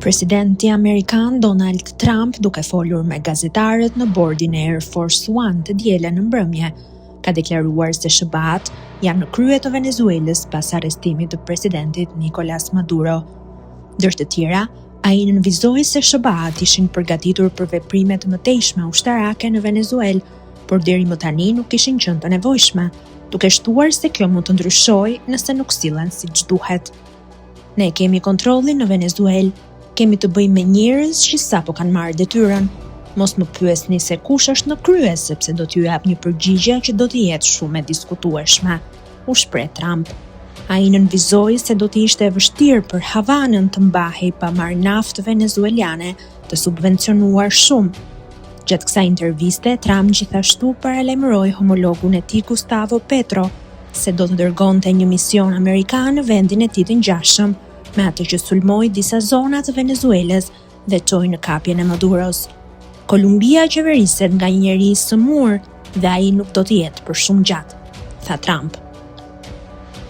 Presidenti Amerikan Donald Trump, duke folur me gazetarët në bordin e Air Force One të dielën në mbrëmje, ka deklaruar se SHBA-t janë në krye të Venezuelës pas arrestimit të presidentit Nicolas Maduro. Ndër të tjera, ai nënvizoi se SHBA-t ishin përgatitur për veprime të mëtejshme ushtarake në Venezuelë, por deri më tani nuk ishin qenë të nevojshme, duke shtuar se kjo mund të ndryshojë nëse nuk sillen siç duhet. Ne kemi kontrollin në Venezuelë, kemi të bëjmë me njerëz që sapo kanë marrë detyrën. Mos më pyesni se kush është në krye, sepse do t'ju jap një përgjigje që do të jetë shumë e diskutueshme, u shpreh Trump. Ai nënvizoi se do të ishte e vështirë për Havanën të mbahej pa marrë naftë venezueliane të subvencionuar shumë. Gjatë kësaj interviste, Trump gjithashtu paralajmëroi homologun e tij Gustavo Petro se do të dërgonte një mision amerikan në vendin e tij të ngjashëm, me atë që sulmoi disa zona të Venezuelës dhe çoi në kapjen e Maduros. Kolumbia qeveriset nga një njerëz i sëmur dhe ai nuk do të jetë për shumë gjatë, tha Trump.